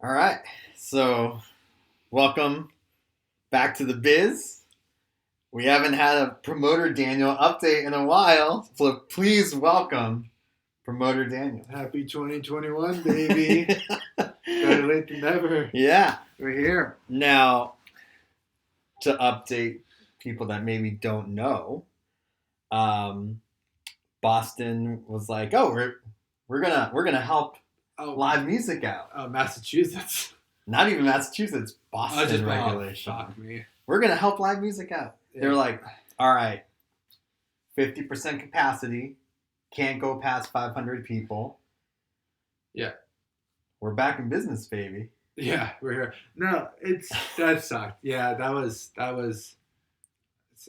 All right. So, welcome back to the biz. We haven't had a promoter Daniel update in a while, so please welcome promoter Daniel. Happy 2021, baby. Better late than never. Yeah. We're here. Now, to update people that maybe don't know, Boston was like, "Oh, we're gonna help live music out." Massachusetts. Not even Massachusetts, Boston just regulation. Fuck me. We're gonna help live music out. Yeah. They're like, all right, 50% capacity, can't go past 500 people. Yeah. We're back in business, baby. Yeah, we're here. No, that sucked. Yeah, that was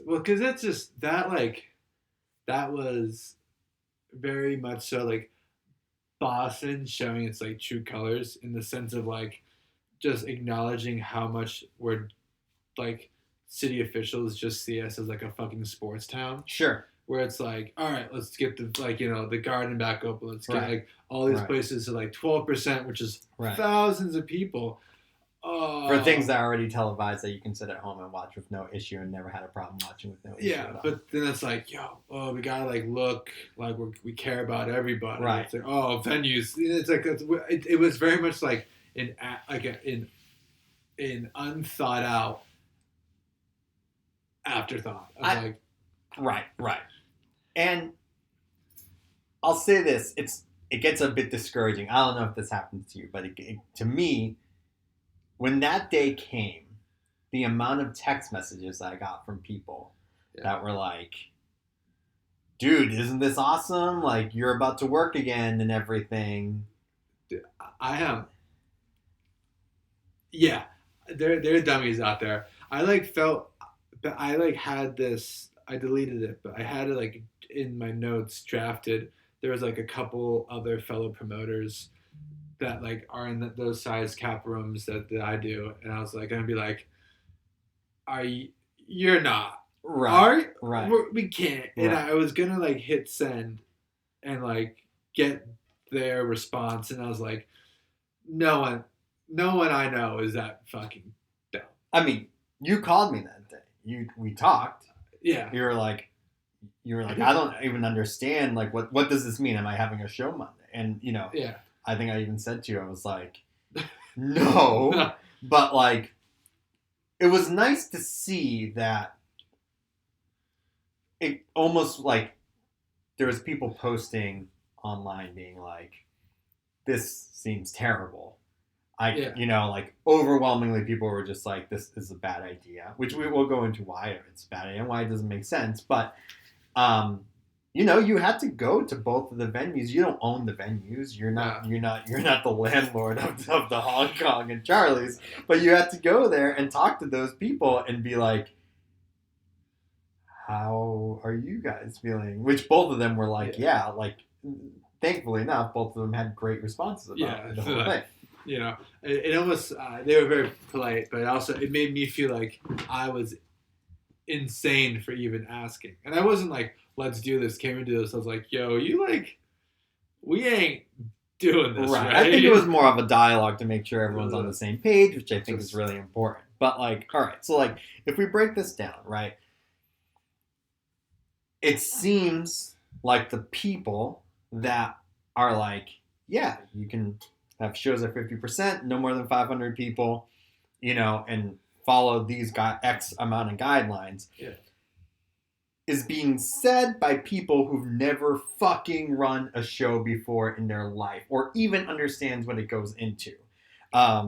well, because it's just that was very much so like Boston showing its like true colors in the sense of like just acknowledging how much we're like city officials just see us as like a fucking sports town. Sure. Where it's like, all right, let's get the garden back open. Let's get like all these places to like 12%, which is thousands of people. For things that are already televised that you can sit at home and watch with no issue and never had a problem watching with no issue. Yeah, but then it's like, we gotta like look like we care about everybody. Right. It's like, venues. It's like it was very much like an unthought out afterthought. Right. And I'll say this: it gets a bit discouraging. I don't know if this happens to you, but to me, when that day came, the amount of text messages that I got from people that were like, "Dude, isn't this awesome? Like, you're about to work again and everything." I am. Yeah, there are dummies out there. I had this. I deleted it, but I had it like in my notes drafted. There was like a couple other fellow promoters that like are in those size cap rooms that I do, and I was like gonna be like, you're not right? We can't. And I was gonna like hit send and like get their response, and I was like, no one I know is that fucking dumb. I mean, you called me that day. We talked. Yeah. You were like, I don't even understand. Like, what does this mean? Am I having a show Monday? And yeah. I think I even said to you, I was like, no, but like, it was nice to see that it almost like there was people posting online being like, this seems terrible. Like overwhelmingly people were just like, this is a bad idea, which we will go into why it's a bad idea and why it doesn't make sense. But, you had to go to both of the venues. You don't own the venues. You're not the landlord of the Hong Kong and Charlie's, but you had to go there and talk to those people and be like, how are you guys feeling? Which both of them were like, thankfully enough, both of them had great responses about the whole thing. It almost they were very polite, but it made me feel like I was insane for even asking. And I wasn't like, let's do this, can we do this? I was like, we ain't doing this, right? I think it was more of a dialogue to make sure everyone's on the same page, which I think is really important. But like, all right, so like, if we break this down, right, it seems like the people that are like, yeah, you can have shows at 50%, no more than 500 people, and follow these X amount of guidelines, is being said by people who've never fucking run a show before in their life or even understands what it goes into. I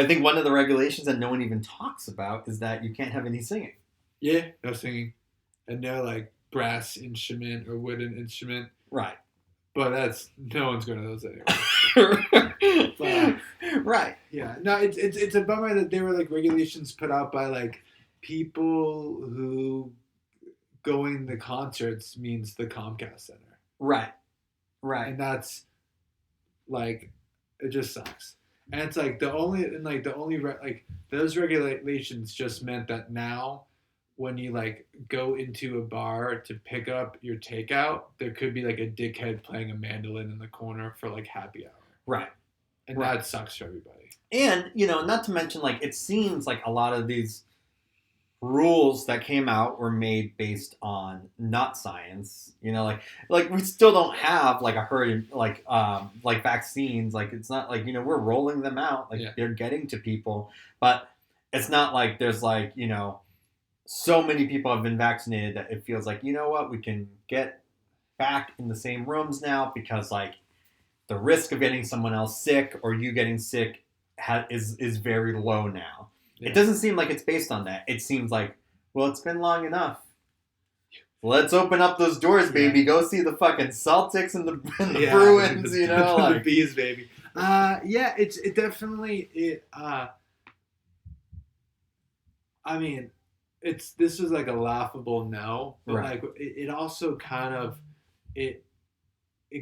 think one of the regulations that no one even talks about is that you can't have any singing. Yeah, no singing. And no like brass instrument or wooden instrument. Right. But no one's going to those anyway. Right. Yeah. No, it's a bummer that there were like regulations put out by like people who going to concerts means the Comcast Center. Right. And that's like, it just sucks. And it's like those regulations just meant that now when you like go into a bar to pick up your takeout, there could be like a dickhead playing a mandolin in the corner for like happy hour. Right. And Right. that sucks for everybody. And, not to mention, like, it seems like a lot of these rules that came out were made based on not science. Like we still don't have like a herd like vaccines. Like it's not like we're rolling them out. Like they're getting to people, but it's not like there's like so many people have been vaccinated that it feels like what we can get back in the same rooms now because like the risk of getting someone else sick or you getting sick is very low now. Yeah. It doesn't seem like it's based on that. It seems like, well, it's been long enough. Let's open up those doors, baby. Yeah. Go see the fucking Celtics and the Bruins, the bees, baby. It definitely I mean, this was like a laughable no, but right. Like it also kind of it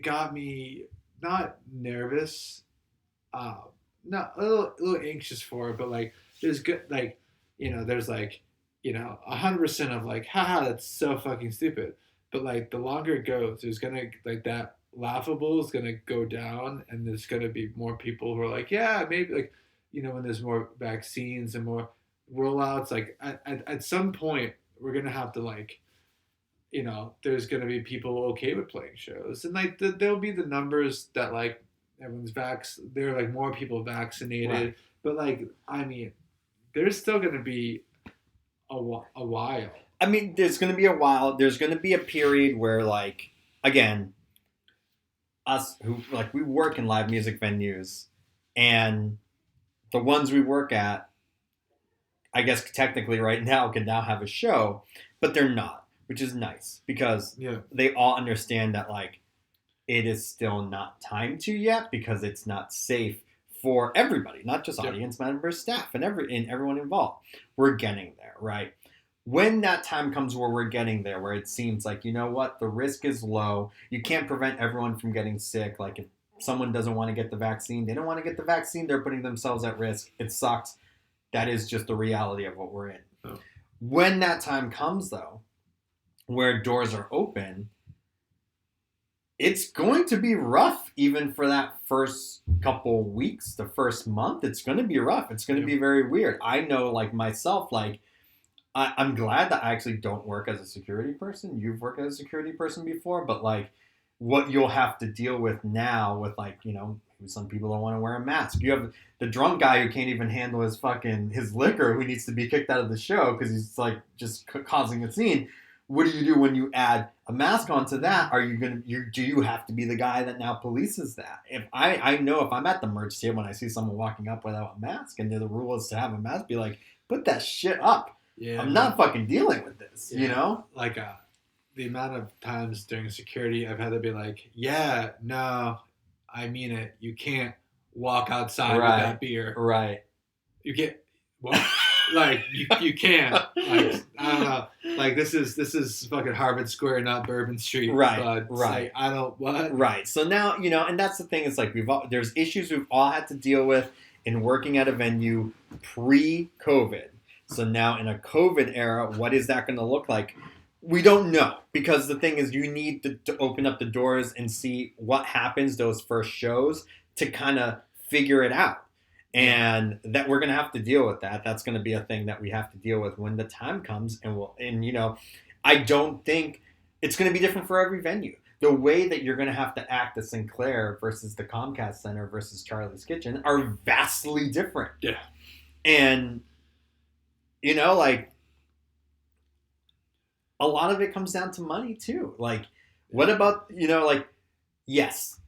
got me not nervous, not a little anxious for it, but like there's good like there's like 100% of like haha that's so fucking stupid, but like the longer it goes there's gonna like that laughable is gonna go down and there's gonna be more people who are like yeah maybe like when there's more vaccines and more rollouts like at some point we're gonna have to like there's gonna be people okay with playing shows and like there'll be the numbers that like everyone's there are like more people vaccinated, right. But like I mean there's still gonna be a while. I mean there's gonna be a while. There's gonna be a period where like again us who like we work in live music venues and the ones we work at I guess technically right now can now have a show, but they're not, which is nice because they all understand that like it is still not time to yet because it's not safe for everybody, not just audience members, staff, and everyone involved. We're getting there, right? When that time comes where we're getting there, where it seems like, what, the risk is low, you can't prevent everyone from getting sick. Like if someone doesn't want to get the vaccine, they don't want to get the vaccine, they're putting themselves at risk. It sucks. That is just the reality of what we're in. Oh. When that time comes, though, where doors are open, it's going to be rough even for that first couple weeks, the first month. It's going to be rough. It's going to be very weird. I know, like, myself, like, I'm glad that I actually don't work as a security person. You've worked as a security person before, but, like, what you'll have to deal with now with, like, some people don't want to wear a mask. You have the drunk guy who can't even handle his liquor who needs to be kicked out of the show because he's, like, just causing a scene. What do you do when you add a mask onto that? Do you have to be the guy that now polices that? If I know if I'm at the merch table when I see someone walking up without a mask and the rule is to have a mask, be like, put that shit up. Yeah, I'm not fucking dealing with this, Like the amount of times during security I've had to be like, yeah, no, I mean it. You can't walk outside with that beer. Right. You get what? Like you can't. Like I don't know. Like this is fucking Harvard Square, not Bourbon Street. Right. But right. Like, I don't what. Right. So now and that's the thing. It's like there's issues we've all had to deal with in working at a venue pre-COVID. So now in a COVID era, what is that going to look like? We don't know because the thing is you need to open up the doors and see what happens those first shows to kind of figure it out. And that we're going to have to deal with that. That's going to be a thing that we have to deal with when the time comes. I don't think it's going to be different for every venue. The way that you're going to have to act at Sinclair versus the Comcast Center versus Charlie's Kitchen are vastly different. Yeah. And, like, a lot of it comes down to money, too. Like, what about, yes,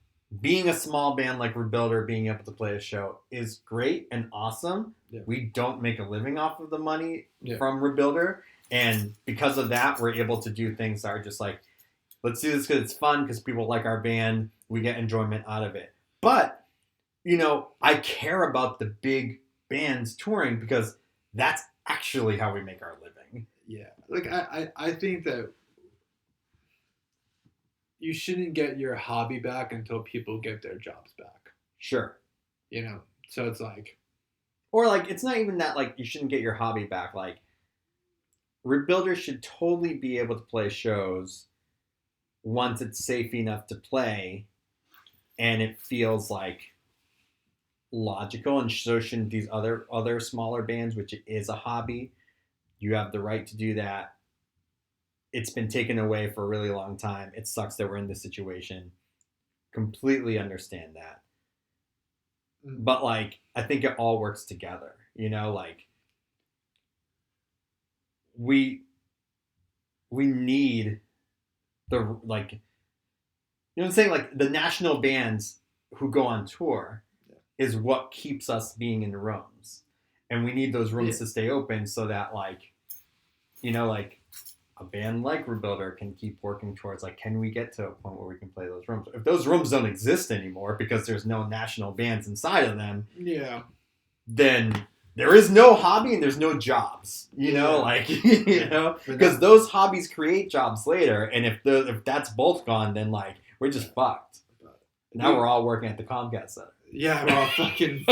being a small band like Rebuilder, being able to play a show is great and awesome. Yeah. We don't make a living off of the money from Rebuilder. And because of that, we're able to do things that are just like, let's do this because it's fun, because people like our band. We get enjoyment out of it. But, I care about the big bands touring because that's actually how we make our living. Yeah. Like, I think that you shouldn't get your hobby back until people get their jobs back. Sure. So it's like... Or, like, it's not even that, like, you shouldn't get your hobby back. Like, Rebuilders should totally be able to play shows once it's safe enough to play and it feels like logical, and so shouldn't these other smaller bands, which is a hobby. You have the right to do that. It's been taken away for a really long time. It sucks that we're in this situation. Completely understand that. But like, I think it all works together. You know, like we need the like, you know what I'm saying? Like the national bands who go on tour is what keeps us being in rooms, and we need those rooms to stay open so that like, you know, like a band like Rebuilder can keep working towards like, can we get to a point where we can play those rooms? If those rooms don't exist anymore because there's no national bands inside of them, then there is no hobby and there's no jobs. You know, like you know, because those hobbies create jobs later, and if that's both gone, then like we're just fucked. Now we're all working at the Comcast Center. Yeah, we're all fucking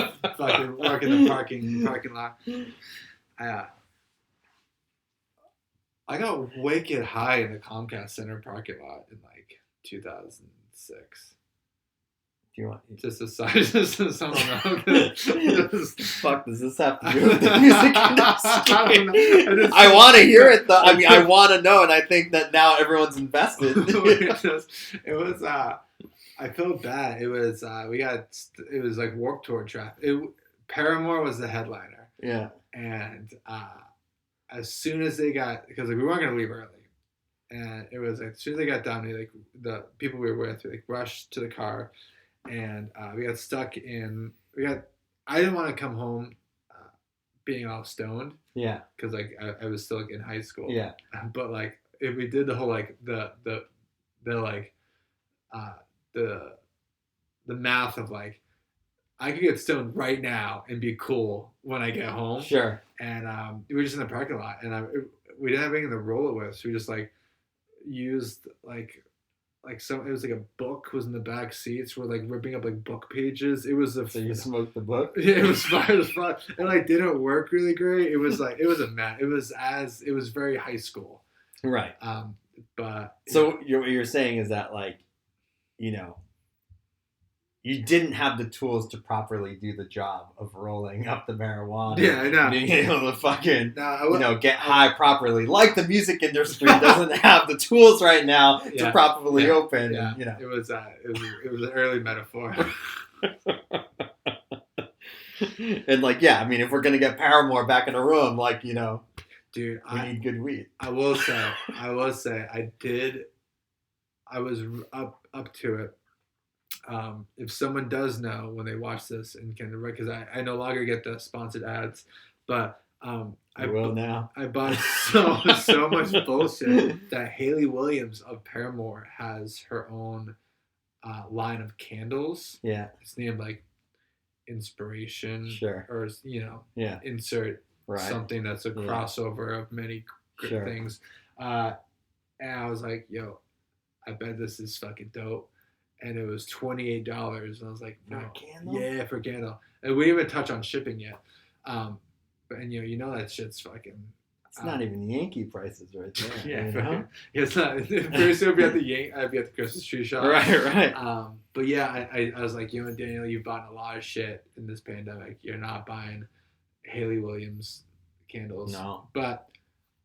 working the parking lot. I got wicked high in the Comcast Center parking lot in like 2006. Do you want just the size of some amount? Fuck, does this have to do with the music industry? I want to hear it though. I mean, I want to know, and I think that now everyone's invested. It was. I felt bad. It was. It was like Warped Tour traffic. Paramore was the headliner. Yeah. And as soon as they got, because like we weren't gonna leave early, and it was like as soon as they got down, like the people we were with, like rushed to the car, and we got stuck in. I didn't want to come home being all stoned. Yeah. Because like I was still like in high school. Yeah. But like if we did the whole like the math of like I could get stoned right now and be cool when I get home. Sure. And we were just in the parking lot, and we didn't have anything to roll it with, so we just like used like some. It was like a book was in the back seats. We're like ripping up like book pages. It was so you smoked the book. Yeah, it was fun. It was fun. It like didn't work really great. It was like it was a mess. It was very high school. Right. But so what you're saying is that like, you know, you didn't have the tools to properly do the job of rolling up the marijuana. Yeah, I know. Being able to fucking, get high properly. Like the music industry doesn't have the tools right now to properly open. Yeah. And, you know. It was an early metaphor. And like, yeah, I mean, if we're going to get Paramore back in a room, like, you know, dude, we need good weed. I will say, I was up to it. If someone does know when they watch this and can, because I no longer get the sponsored ads, but I will now. I bought so much bullshit that Hayley Williams of Paramore has her own line of candles. Yeah, it's named like Inspiration. Sure. Or insert something that's a crossover of many things. And I was like, yo, I bet this is fucking dope. And it was $28, and I was like, "No, for a candle? Yeah, for a candle." And we didn't even touch on shipping yet. But you know that shit's fucking. It's not even Yankee prices right there. Yeah, it's not. Very soon I'd be at the Christmas tree shop. Right. But yeah, I was like, you and Daniel, you've bought a lot of shit in this pandemic. You're not buying Hayley Williams candles. No. But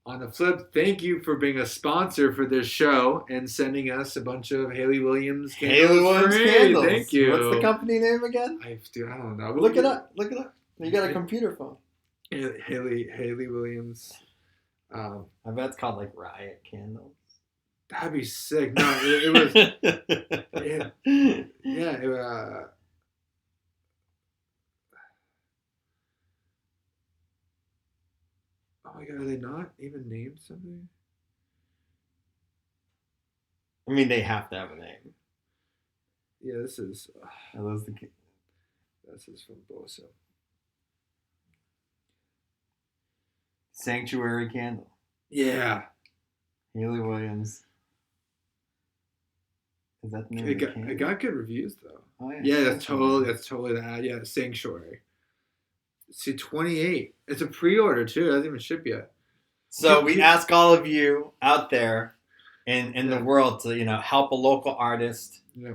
on the flip, thank you for being a sponsor for this show and sending us a bunch of Hayley Williams candles. Hayley Williams candles. Thank you. What's the company name again? I don't know. Look it up. You got a computer phone. Hayley Williams. I bet it's called like Riot Candles. That'd be sick. No, it was. Oh my god, are they not even named something? I mean, they have to have a name. Yeah, this is. This is from Bosa. Sanctuary Candle. Yeah. Hayley Williams. Is that the name of the candle? It got good reviews though. Oh yeah. Yeah, that's totally that. Yeah, Sanctuary. See, 28. It's a pre-order too. It hasn't even shipped yet. So we ask all of you out there in the world to, help a local artist. Yeah.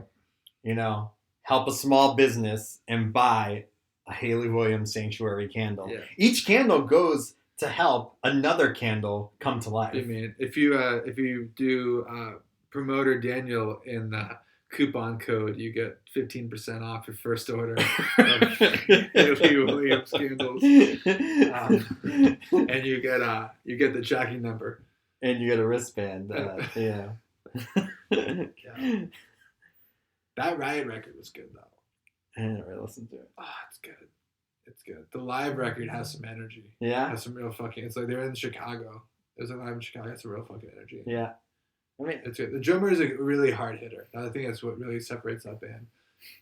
Help a small business and buy a Haley Williams sanctuary candle. Yeah. Each candle goes to help another candle come to life. I mean, if you do promoter Daniel in the coupon code, you get 15% off your first order of Haley Williams candles, and you get the tracking number, and you get a wristband. Yeah. Yeah. That Riot record was good though. I didn't really listen to it. Oh, it's good. It's good. The live record has some energy. Yeah. Has some real fucking. It's like they're in Chicago. There's a live in Chicago. It's a real fucking energy. Yeah. I mean, it's good. The drummer is a really hard hitter. I think that's what really separates that band.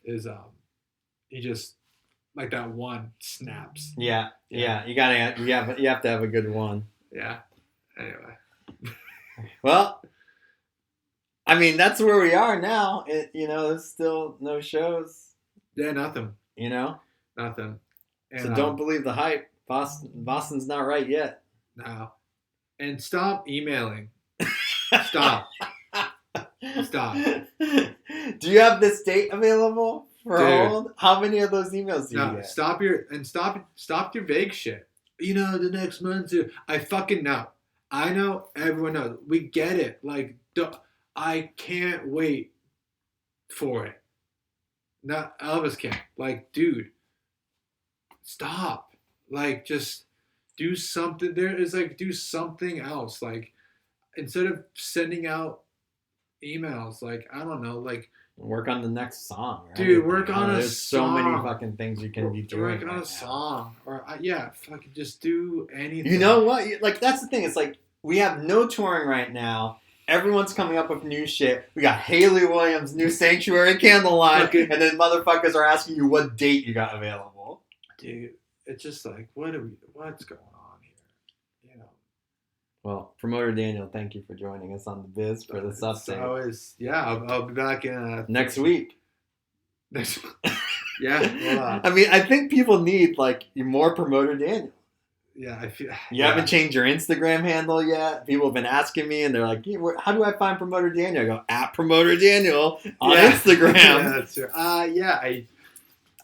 Is he just like that one snaps. Yeah. Yeah. You have to have a good one. Yeah. Anyway. Well, I mean, that's where we are now. There's still no shows. Yeah, nothing. Nothing. And, so don't believe the hype. Boston's not right yet. No. And stop emailing. Stop. Stop. Do you have this date available for hold? How many of those emails do you get? Stop your vague shit. The next month. I fucking know. I know. Everyone knows. We get it. Like, I can't wait for it. Not Elvis can't. Like, dude, stop. Like, just do something. Do something else. Like, instead of sending out emails, like, I don't know, like, work on the next song, right? Dude, work on a There's song. so many fucking things you can be doing. Work on a song. Or, fucking just do anything. You know what? Like, that's the thing. It's like, we have no touring right now. Everyone's coming up with new shit. We got Haley Williams' new Sanctuary candle line, and then motherfuckers are asking you what date you got available. Dude, it's just like, what's going on here? Well, promoter Daniel, thank you for joining us on the biz for this update. I'll be back in next week. Yeah. I mean, I think people need more promoter Daniel. Yeah, I feel. You haven't changed your Instagram handle yet. People have been asking me, and they're like, "How do I find promoter Daniel?" I go @promoter Daniel on Instagram. Yeah, that's true.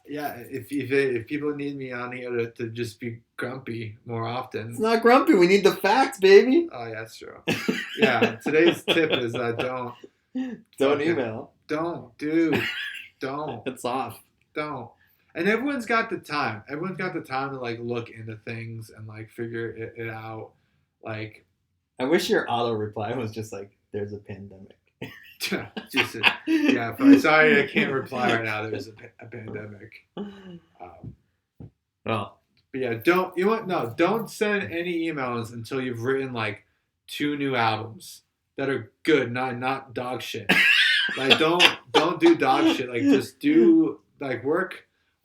If people need me on here to just be grumpy more often. It's not grumpy. We need the facts, baby. Oh, yeah, that's true. Yeah, today's tip is don't email. Don't, dude. Don't. It's off. Don't. And everyone's got the time. Everyone's got the time to look into things and figure it out. Like, I wish your auto reply was just "There's a pandemic." Sorry, I can't reply right now. There's a pandemic. Well, but yeah, don't send any emails until you've written 2 new albums that are good, not dog shit. Don't do dog shit. Just do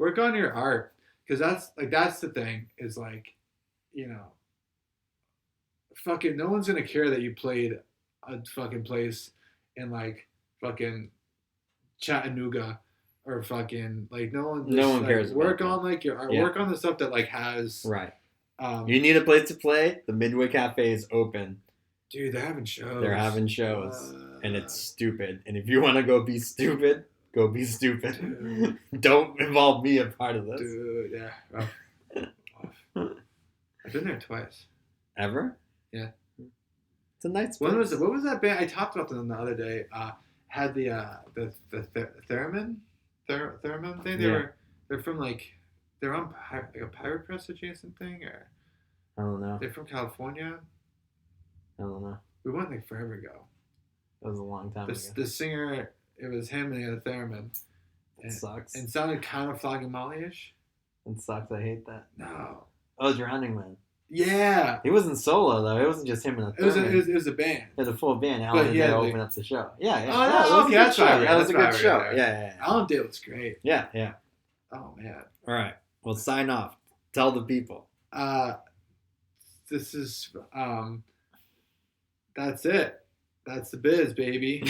work on your art, because that's the thing is fucking no one's gonna care that you played a fucking place in fucking Chattanooga or fucking no one cares. Work on your art. Yeah. Work on the stuff that has right. You need a place to play. The Midway Cafe is open. Dude, they're having shows. And it's stupid. And if you want to go be stupid, go be stupid. Don't involve me in part of this. Dude, yeah. Rough. I've been there twice. Ever? Yeah. It's a nice place. What was that band? I talked about them the other day. Had the theremin thing. They're from they're on a Pirate Press adjacent thing, or I don't know. They're from California. I don't know. We went forever ago. That was a long time ago. The singer, it was him and the theremin. It sucks. And sounded kind of Flogging Molly-ish. It sucks. I hate that. No. Oh, Drowning Man. Yeah. He wasn't solo though. It wasn't just him and a thereman. It was a band. It was a full band. Alan Day opened up the show. Yeah. Oh, okay, that's right. That was a good show. Yeah. Alan Day was great. Yeah. Oh man. All right. Well, sign off. Tell the people. This is that's it. That's the biz, baby.